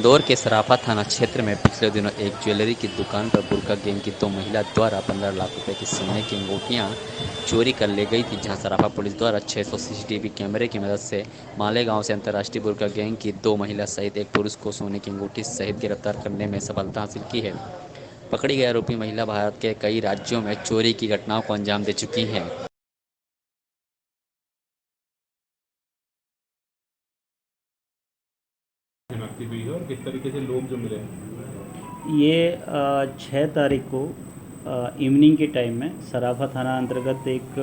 इंदौर के सराफा थाना क्षेत्र में पिछले दिनों एक ज्वेलरी की दुकान पर बुर्का गैंग की दो महिला द्वारा 15 लाख रुपए की सोने की अंगूठियां चोरी कर ले गई थी। जहां सराफा पुलिस द्वारा 600 सीसीटीवी कैमरे की मदद से मालेगांव से अंतर्राष्ट्रीय बुर्का गैंग की दो महिला सहित एक पुरुष को सोने की अंगूठी सहित गिरफ्तार करने में सफलता हासिल की है। पकड़ी गई आरोपी महिला भारत के कई राज्यों में चोरी की घटनाओं को अंजाम दे चुकी हैं। शनाख्ती हुई है और किस तरीके से लोग जो मिले हैं? ये 6 तारीख को इवनिंग के टाइम में सराफा थाना अंतर्गत एक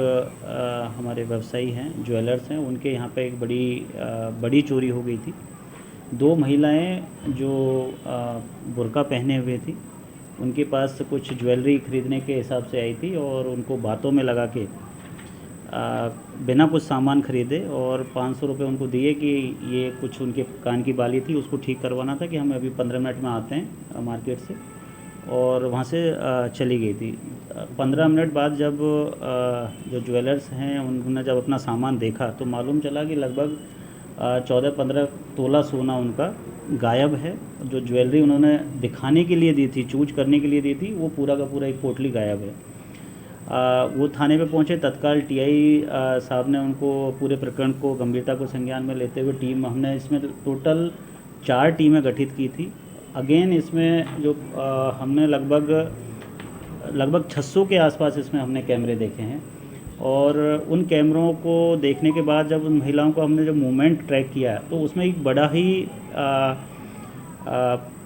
हमारे व्यवसायी हैं, ज्वेलर्स हैं, उनके यहाँ पे एक बड़ी चोरी हो गई थी। दो महिलाएं जो बुर्का पहने हुए थी, उनके पास कुछ ज्वेलरी ख़रीदने के हिसाब से आई थी और उनको बातों में लगा के बिना कुछ सामान ख़रीदे और 500 रुपये उनको दिए कि ये कुछ उनके कान की बाली थी, उसको ठीक करवाना था कि हम अभी 15 मिनट में आते हैं मार्केट से, और वहाँ से चली गई थी। 15 मिनट बाद जब जो ज्वेलर्स हैं उन्होंने जब अपना सामान देखा तो मालूम चला कि लगभग 14-15 तोला सोना उनका गायब है। जो ज्वेलरी उन्होंने दिखाने के लिए दी थी, चूज करने के लिए दी थी, वो पूरा का पूरा एक पोटली गायब है। वो थाने पे पहुंचे। तत्काल टीआई साहब ने उनको पूरे प्रकरण को गंभीरता को संज्ञान में लेते हुए हमने इसमें टोटल 4 टीमें गठित की थी। अगेन इसमें जो हमने लगभग 600 के आसपास इसमें हमने कैमरे देखे हैं, और उन कैमरों को देखने के बाद जब उन महिलाओं को हमने जो मूवमेंट ट्रैक किया तो उसमें एक बड़ा ही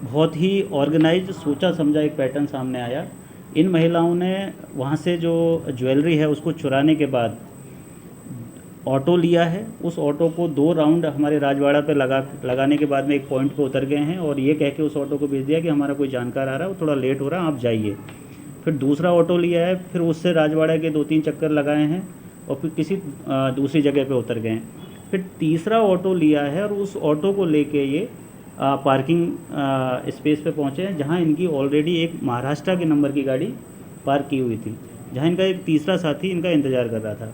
बहुत ही ऑर्गेनाइज्ड, सोचा समझा एक पैटर्न सामने आया। इन महिलाओं ने वहाँ से जो ज्वेलरी है उसको चुराने के बाद ऑटो लिया है। उस ऑटो को 2 राउंड हमारे राजवाड़ा पे लगाने के बाद में एक पॉइंट पे उतर गए हैं और ये कह के उस ऑटो को भेज दिया कि हमारा कोई जानकार आ रहा है, वो थोड़ा लेट हो रहा है, आप जाइए। फिर दूसरा ऑटो लिया है, फिर उससे राजवाड़ा के 2-3 चक्कर लगाए हैं और फिर किसी दूसरी जगह पे उतर गए हैं। फिर तीसरा ऑटो लिया है और उस ऑटो को लेके ये पार्किंग स्पेस पे पहुँचे हैं, जहाँ इनकी ऑलरेडी एक महाराष्ट्र के नंबर की गाड़ी पार्क की हुई थी, जहाँ इनका एक तीसरा साथी इनका इंतज़ार कर रहा था।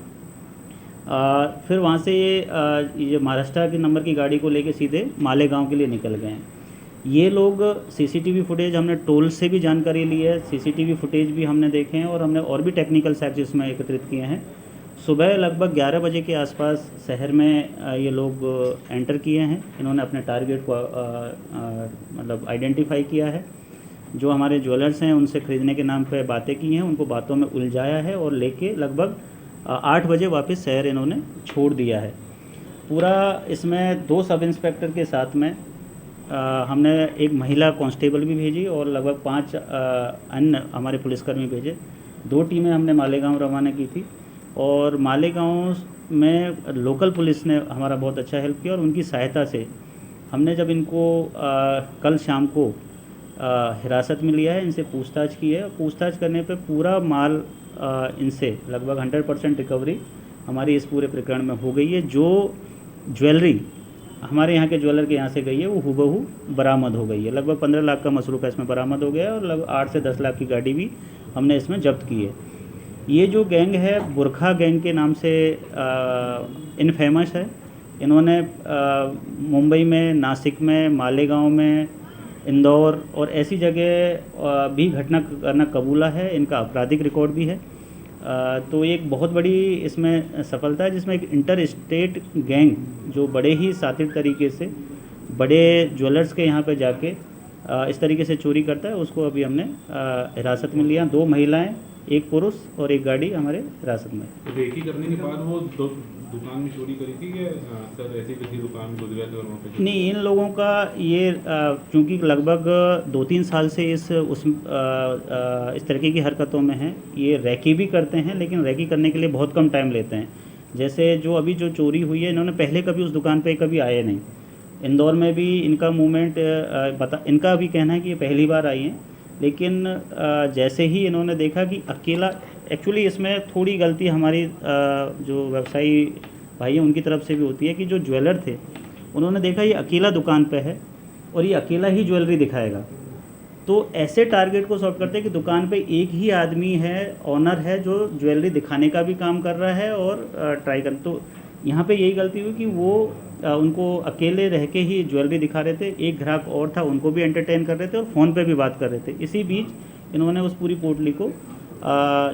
फिर वहाँ से ये महाराष्ट्र के नंबर की गाड़ी को लेके सीधे मालेगांव के लिए निकल गए हैं। ये लोग सीसीटीवी फुटेज हमने टोल से भी जानकारी ली है, सीसीटीवी फुटेज भी हमने देखे हैं और हमने और भी टेक्निकल फैक्ट्स इसमें एकत्रित किए हैं। सुबह लगभग 11 बजे के आसपास शहर में ये लोग एंटर किए हैं। इन्होंने अपने टारगेट को मतलब आइडेंटिफाई किया है। जो हमारे ज्वेलर्स हैं उनसे ख़रीदने के नाम पे बातें की हैं, उनको बातों में उलझाया है और लेके लगभग 8 बजे वापस शहर इन्होंने छोड़ दिया है। पूरा इसमें 2 सब इंस्पेक्टर के साथ में हमने एक महिला कांस्टेबल भी भेजी और लगभग 5 अन्य हमारे पुलिसकर्मी भेजे। 2 टीमें हमने मालेगांव रवाना की थी और मालेगांव में लोकल पुलिस ने हमारा बहुत अच्छा हेल्प किया और उनकी सहायता से हमने जब इनको कल शाम को हिरासत में लिया है, इनसे पूछताछ की है। पूछताछ करने पे पूरा माल इनसे लगभग 100% रिकवरी हमारी इस पूरे प्रकरण में हो गई है। जो ज्वेलरी हमारे यहाँ के ज्वेलर के यहाँ से गई है वो हूबहू बरामद हो गई है। लगभग 15 लाख का मसरूफ़ इसमें बरामद हो गया है और लगभग 8 से 10 लाख की गाड़ी भी हमने इसमें जब्त की है। ये जो गैंग है बुरखा गैंग के नाम से इनफेमस है। इन्होंने मुंबई में, नासिक में, मालेगांव में, इंदौर और ऐसी जगह भी घटना करना कबूला है। इनका आपराधिक रिकॉर्ड भी है। तो एक बहुत बड़ी इसमें सफलता है, जिसमें एक इंटर स्टेट गैंग जो बड़े ही शातिर तरीके से बड़े ज्वेलर्स के यहाँ पे जाके इस तरीके से चोरी करता है, उसको अभी हमने हिरासत में लिया। 2 महिलाएं, 1 पुरुष और 1 गाड़ी हमारे हिरासत में। रेकी करने के बाद वो दुकान में चोरी करी थी या सर ऐसी किसी दुकान गुजरा थे और वहाँ पे? नहीं, इन लोगों का ये चूँकि लगभग 2-3 साल से इस तरीके की हरकतों में हैं। ये रैकी भी करते हैं, लेकिन रैकी करने के लिए बहुत कम टाइम लेते हैं। जैसे जो अभी जो चोरी हुई है, इन्होंने पहले कभी उस दुकान पे कभी आए नहीं। इंदौर में भी इनका मूवमेंट इनका भी कहना है कि ये पहली बार आई हैं, लेकिन जैसे ही इन्होंने देखा कि अकेला, एक्चुअली इसमें थोड़ी गलती हमारी जो व्यवसायी भाई हैं उनकी तरफ से भी होती है कि जो ज्वेलर थे उन्होंने देखा ये अकेला दुकान पे है और ये अकेला ही ज्वेलरी दिखाएगा, तो ऐसे टारगेट को सॉर्ट करते हैं कि दुकान पे एक ही आदमी है, ऑनर है, जो ज्वेलरी दिखाने का भी काम कर रहा है और ट्राई कर। तो यहाँ पे यही गलती हुई कि वो उनको अकेले रह के ही ज्वेलरी दिखा रहे थे। एक ग्राहक और था, उनको भी एंटरटेन कर रहे थे और फ़ोन पे भी बात कर रहे थे। इसी बीच इन्होंने उस पूरी पोटली को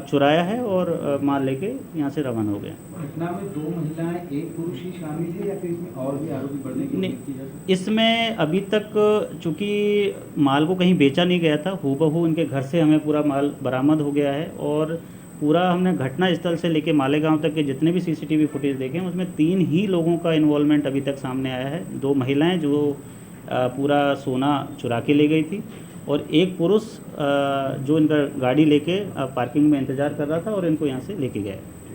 चुराया है और माल लेके यहाँ से रवाना हो गए। घटना में 2 महिलाएं, 1 पुरुष ही शामिल है या फिर इसमें और भी आरोपी बढ़ने की नहीं, उम्मीद की जा सकती है? इसमें अभी तक चूँकि माल को कहीं बेचा नहीं गया था, हूबहू इनके घर से हमें पूरा माल बरामद हो गया है और पूरा हमने घटना स्थल से लेके मालेगांव तक के जितने भी सीसीटीवी फुटेज देखे हैं उसमें 3 ही लोगों का इन्वॉल्वमेंट अभी तक सामने आया है। 2 महिलाएं जो पूरा सोना चुरा के ले गई थी और एक पुरुष जो इनका गाड़ी लेके पार्किंग में इंतज़ार कर रहा था और इनको यहाँ से लेके गया है।